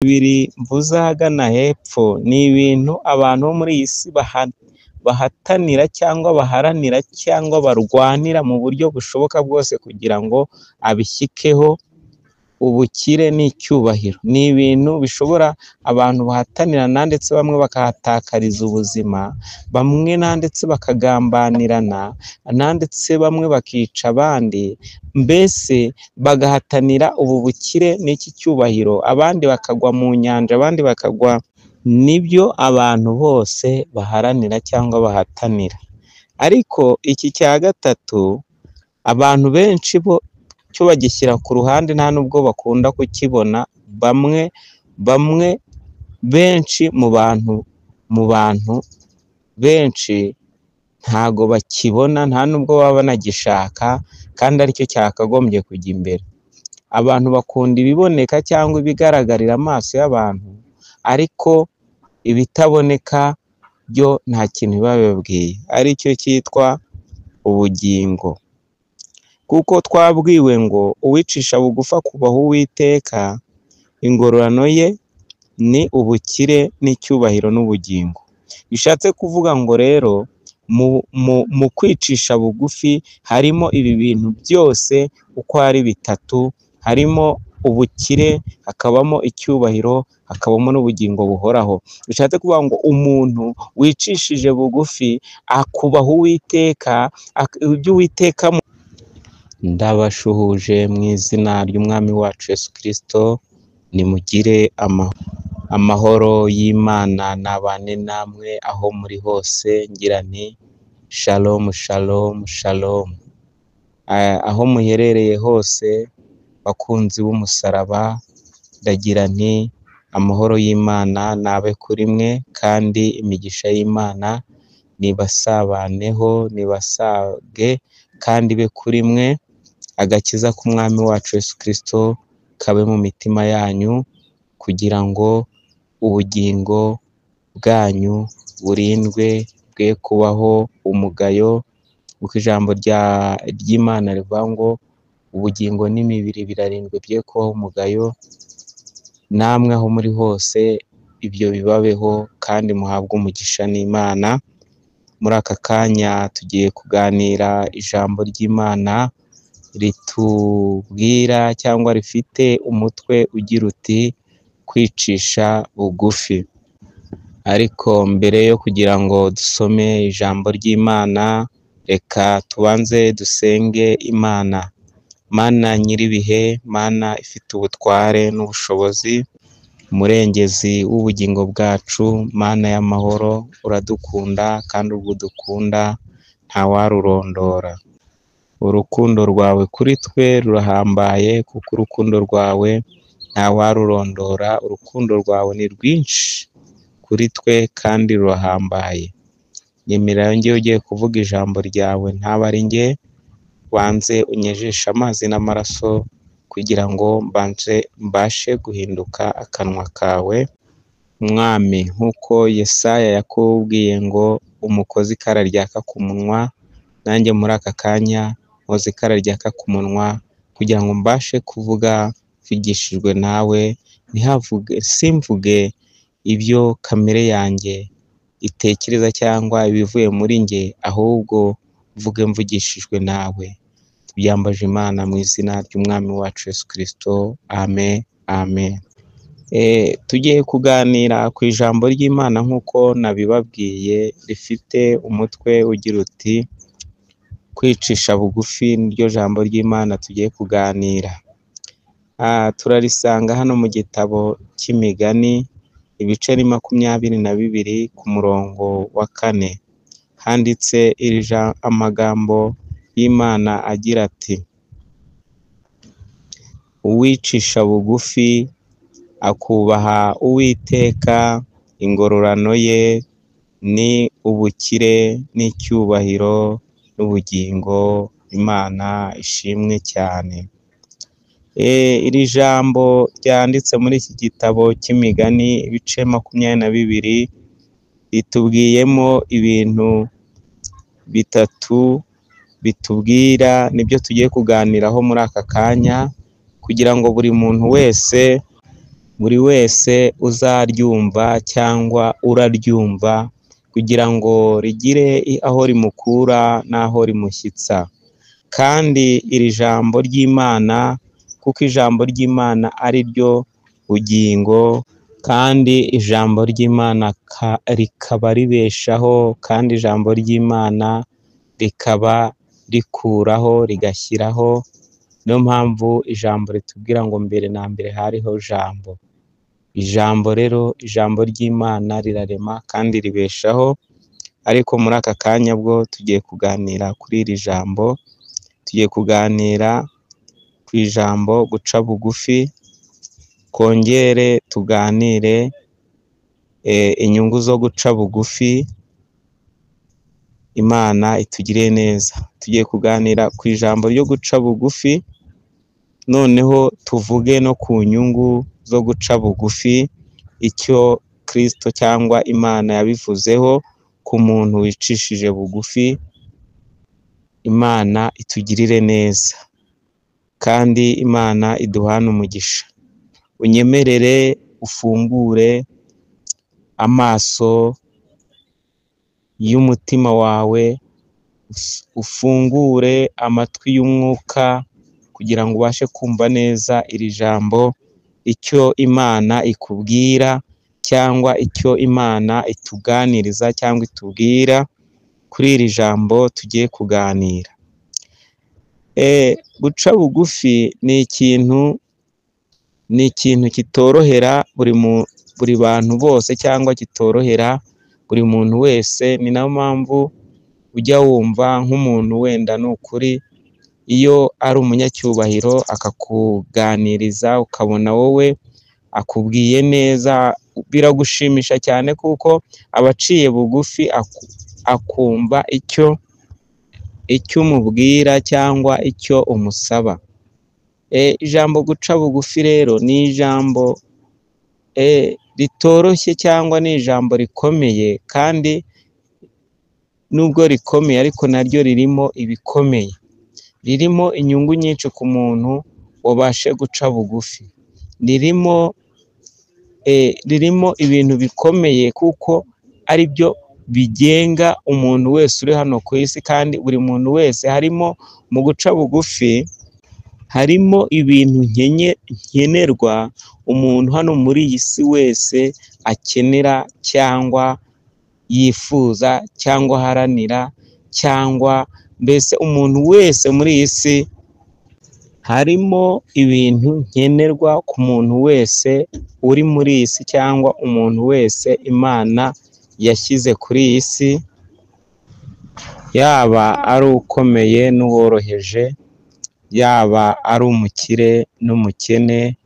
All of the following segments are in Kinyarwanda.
bibiri mvuze ahagana hepfo ni ibintu abantu bo muri iyi si bahatanira cyangwa baharanira cyangwa barwanira mu buryo bushoboka bwose kugira ngo abishyikeho ubukire n'icyubahiro. Ni ibintu bishobora abantu bahatanira ndetse bamwe bakahatakariza ubuzima, bamwe ndetse bakagambanirana ndetse bamwe bakica abandi, mbese bagahatanira ubu bukire n'iki cyubahiro, abandi bakagwa mu nyanja, abandi bakagwa. Nibyo abantu bose baharanira cyangwa bahatanira. Ariko iki cya gatatu abantu benshi bo cyo bagishyira ku ruhande, nta nubwo bakunda kukibona. Bamwe benshi mu bantu benshi ntago bakibona, nta nubwo baba banagishaka, kandi aricyo cyakagombye kujya imbere. Abantu bakunda ibiboneka cyangwa ibigaragarira amaso y'abantu, ariko ibitaboneka byo nta kintu biba bibabwiye, aricyo cyitwa ubugingo. Kuko twabwiwe ngo uwicisha bugufi akubaha Uwiteka, ingororano ye ni ubukire n'icyubahiro n'ubugingo. Bishatse kuvuga ngo rero mu kwicisha bugufi harimo ibi bintu byose uko ari bitatu, harimo ubukire, hakabamo icyubahiro, hakabamo n'ubugingo buhoraho. Bishatse kuvuga ngo umuntu wicishije bugufi akubaha Uwiteka, ibyo Uwiteka. Ndabashuhuje mu izina ry'Umwami wacu Yesu Kristo, nimugire amahoro y'Imana nabane namwe aho muri hose, ngira nti shalom shalom shalom. Aho muherereye hose bakunzi b'umusaraba, ndagira nti amahoro y'Imana nabe kuri mwe, kandi imigisha y'Imana nibasabaneho, nibasage kandi be kuri mwe. Agakiza k'Umwami wacu Yesu Kristo kabe mu mitima yanyu, kugira ngo ubugingo bwanyu burindwe, bwe kubaho umugayo, kuko ijambo ry'Imana rivuga ngo ubugingo n'imibiri birarindwe bye kubaho umugayo. Namwe aho muri hose ibyo bibabeho, kandi muhabwe umugisha n'Imana. Muri aka kanya tugiye kuganira ijambo ry'Imana ritubwira cyangwa rifite umutwe ugira uti kwicisha bugufi. Ariko mbere yo kugira ngo dusome ijambo ry'Imana, reka tubanze dusenge Imana. Mana nyir'ibihe, Mana ifite ubutware n'ubushobozi, umurengezi w'ubugingo bwacu, Mana y'amahoro, uradukunda kandi ubwo udukunda ntawarurondora. Urukundo rwawe kuri twe rurahambaye, kuko urukundo rwawe ntawarurondora. Urukundo rwawe ni rwinshi kuri twe kandi rurahambaye. Nyemerera njye ugiye kuvuga ijambo ryawe, ntaba ari njye, wanze unyejeshe amazi n'amaraso, kugira ngo mbashe guhinduka akanwa kawe. Mwami, nk'uko Yesaya yakubwiye ngo umukozi ikara ryaka ku munwa, nanjye muri aka kanya nkoze ikara ryaka ku munwa, kugira ngo mbashe kuvuga mvugishijwe nawe, simvuge ibyo kamere yanjye itekereza cyangwa ibivuye muri njye, ahubwo mvuge mvugishijwe nawe. Tubyambaje Imana mu izina ry'Umwami wacu Yesu Kristo, amen amen. Tugiye kuganira ku ijambo ry'Imana nk'uko nabibabwiye, rifite umutwe ugira uti kwicisha bugufi. Niryo jambo ry'Imana tugiye kuganira. Turarisanga hano mu gitabo cy'Imigani, ibice ni 22 ku murongo wa 4. Handitse amagambo y'Imana agira ati, uwicisha bugufi akubaha Uwiteka, ingororano ye ni ubukire n'icyubahiro n'ubugingo. Imana ishimwe cyane. Iri jambo ryanditse muri iki gitabo cy'Imigani, ibice 22, ritubwiyemo ibintu bitatu bitubwira, nibyo tugiye kuganiraho muri aka kanya, kugira ngo buri muntu wese buri wese uzaryumva cyangwa uraryumva kugira ngo rigire aho rimukura n'aho rimushyitsa. Kandi iri jambo ry'Imana, kuko ijambo ry'Imana ari ryo bugingo, kandi ijambo ry'Imana rikaba ribeshaho, kandi ijambo ry'Imana rikaba rikuraho rigashyiraho. Niyo mpamvu ijambo ritubwira ngo mbere na mbere hariho jambo. Ijambo rero, ijambo ry'Imana rirarema kandi ribeshaho, ariko muri aka kanya bwo tugiye kuganira kuri iri jambo, tugiye kuganira ku ijambo guca bugufi, kongere tuganire inyungu zo guca bugufi. Imana itugire neza. Tugiye kuganira ku ijambo ryo guca bugufi, noneho tuvuge no ku nyungu zo guca bugufi, icyo Kristo cyangwa Imana yabivuzeho ku muntu wicishije bugufi. Imana itugirire neza kandi Imana iduhane umugisha. Unyemerere ufungure amaso y'umutima wawe, ufungure amatwi y'umwuka kugira ngo ubashe kumva neza iri jambo, icyo Imana ikubwira cyangwa icyo Imana ituganiriza cyangwa itubwira kuri iri jambo tugiye kuganira. Guca bugufi ni ikintu kitorohera buri bantu bose, cyangwa kitorohera buri muntu wese. Ni nayo mpamvu ujya wumva nk'umuntu wenda ni ukuri, iyo ari umunyacyubahiro akakuganiriza ukabona wowe akubwiye neza, biragushimisha cyane kuko abaciye bugufi akumva icyo umubwira cyangwa icyo umusaba. Ijambo guca bugufi rero ni ijambo ritoroshye, cyangwa ni ijambo rikomeye, kandi nubwo rikomeye ariko naryo ririmo ibikomeye, ririmo inyungu nyinshi ku muntu wabashe guca bugufi. Ririmo ibintu bikomeye kuko ari byo bigenga umuntu wese uri hano ku isi, kandi buri muntu wese harimo mu guca bugufi harimo ibintu nkenerwa umuntu hano muri iyi si wese akenera, cyangwa yifuza, cyangwa aharanira, cyangwa mbese umuntu wese muri iyi si harimo ibintu nkenerwa ku muntu wese uri muri iyi si, cyangwa umuntu wese Imana yashyize kuri iyi si, yaba ari ukomeye n'uworoheje, yaba ari umukire n'umukene.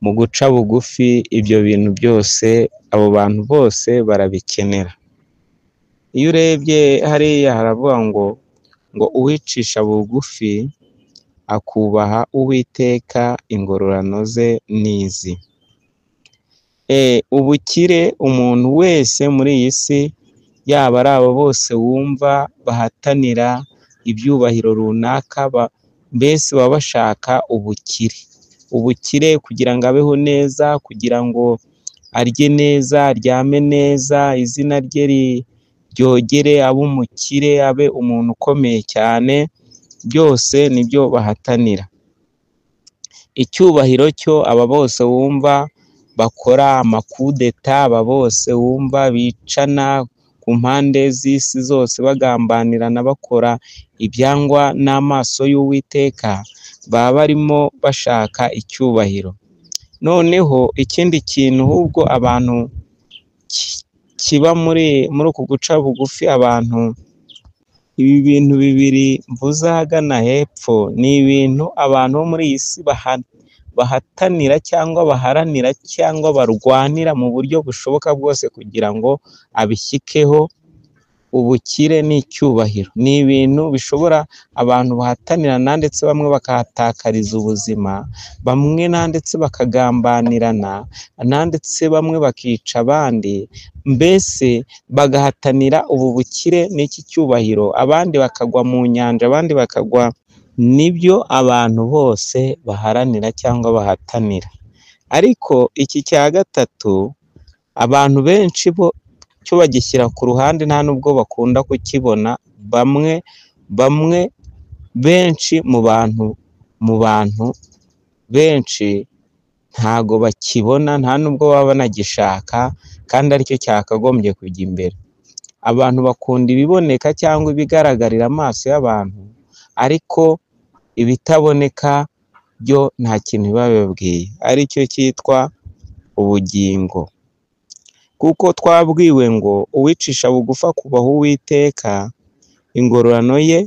Mu guca bugufi ibyo bintu byose abo bantu bose barabikenera. Iyo urebye hariya haravuga ngo uwicisha bugufi akubaha Uwiteka, ingororano ze nizi. Ubukire, umuntu wese muri iyi si, yaba ari abo bose wumva bahatanira ibyubahiro runaka, mbese baba bashaka ubukire kugira ngo abeho neza, kugira ngo arye neza, aryame neza, izina rye ryogere, abe umukire, abe umuntu ukomeye cyane. Byose nibyo bahatanira. Icyubahiro cyo, aba bose wumva bakora amakudeta, aba bose wumva bicana ku mpande z'isi zose bagambanirana, bakora ibyangwa n'amaso y'Uwiteka, baba barimo bashaka icyubahiro. Noneho ikindi kintu ahubwo abantu kiba muri uku guca bugufi, abantu, ibi bintu bibiri mvuze ahagana hepfo ni ibintu abantu bo muri iyi si bahatanira, cyangwa baharanira, cyangwa barwanira mu buryo bushoboka bwose kugira ngo abishyikeho. Ubukire n'icyubahiro ni ibintu bishobora abantu bahatanira, ndetse bamwe bakahatakariza ubuzima, bamwe ndetse bakagambanirana, ndetse bamwe bakica abandi, mbese bagahatanira ubu bukire n'iki cyubahiro, abandi bakagwa mu nyanja, abandi bakagwa. Nibyo abantu bose baharanira cyangwa bahatanira. ariko iki cya gatatu abantu benshi bo cyo bagishyira ku ruhande nta nubwo bakunda kukibona, bamwe benshi mu bantu benshi ntago bakibona, nta nubwo baba banagishaka, kandi aricyo cyakagombye kujya imbere. Abantu bakunda ibiboneka cyangwa ibigaragarira amaso y'abantu, ariko ibitaboneka byo nta kintu biba bibabwiye, aricyo cyitwa ubugingo. Kuko twabwiwe ngo uwicisha bugufi akubaha Uwiteka, ingororano ye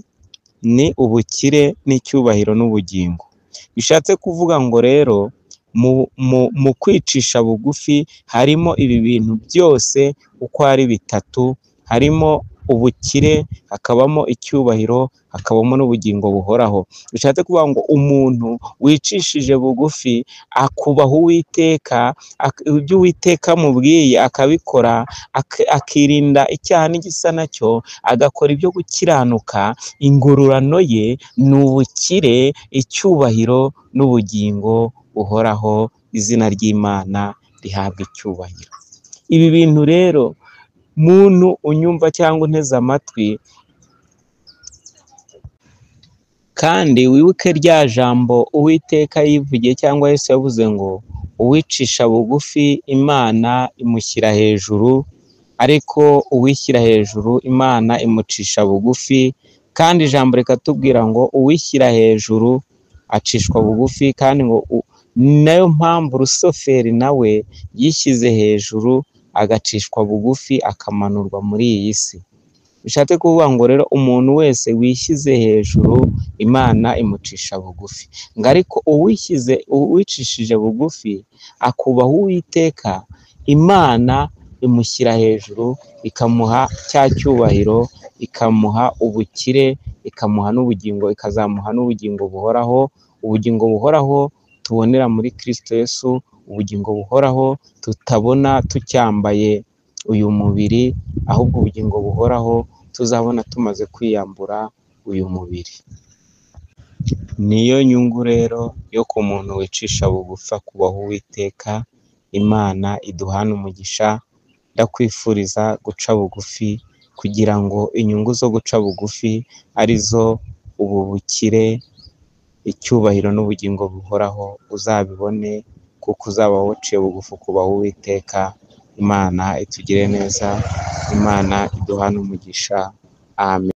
ni ubukire n'icyubahiro n'ubugingo. Bishatse kuvuga ngo rero mu kwicisha bugufi harimo ibi bintu byose uko ari bitatu, harimo ubukire, hakabamo icyubahiro, hakabamo n'ubugingo buhoraho. Bishatse kuvuga ngo umuntu wicishije bugufi akubaha Uwiteka, ibyo Uwiteka amubwiye akabikora, akirinda icyaha n'igisa nacyo, agakora ibyo gukiranuka, ingororano ye ni ubukire, icyubahiro n'ubugingo buhoraho. Izina ry'Imana rihabwa icyubahiro. Ibi bintu rero muntu unyumva cyangwa unteze amatwi, kandi wibuke rya jambo Uwiteka yivugiye cyangwa Yesu yavuze ngo uwicisha bugufi Imana imushyira hejuru, ariko uwishyira hejuru Imana imucisha bugufi. Kandi ijambo rikatubwira ngo uwishyira hejuru acishwa bugufi, kandi ngo nayo mpamvu Rusoferi nawe yishyize hejuru agacishwa bugufi, akamanurwa muri iyi si. Bishatse kuvuga ngo rero umuntu wese wishyize hejuru Imana imucisha bugufi, ngo ariko uwicishije bugufi akubaha Uwiteka, Imana imushyira hejuru, ikamuha cya cyubahiro, ikamuha ubukire, ikamuha n'ubugingo, ikazamuha n'ubugingo buhoraho. Ubugingo buhoraho tubonera muri Kristo Yesu, ubugingo buhoraho tutabona tucyambaye uyu mubiri, ahubwo ubugingo buhoraho tuzabona tumaze kwiyambura uyu mubiri. Niyo nyungu rero yo ku muntu wicisha bugufi akubaha Uwiteka, Imana iduhana umugisha. Ndakwifuriza guca bugufi, kugira ngo inyungu zo guca bugufi arizo ubu bukire, icyubahiro n'ubugingo buhoraho uzabibone, kuko uzaba waciye bugufi ukubaha Uwiteka. Imana itugire neza, Imana iduhane umugisha. Amen.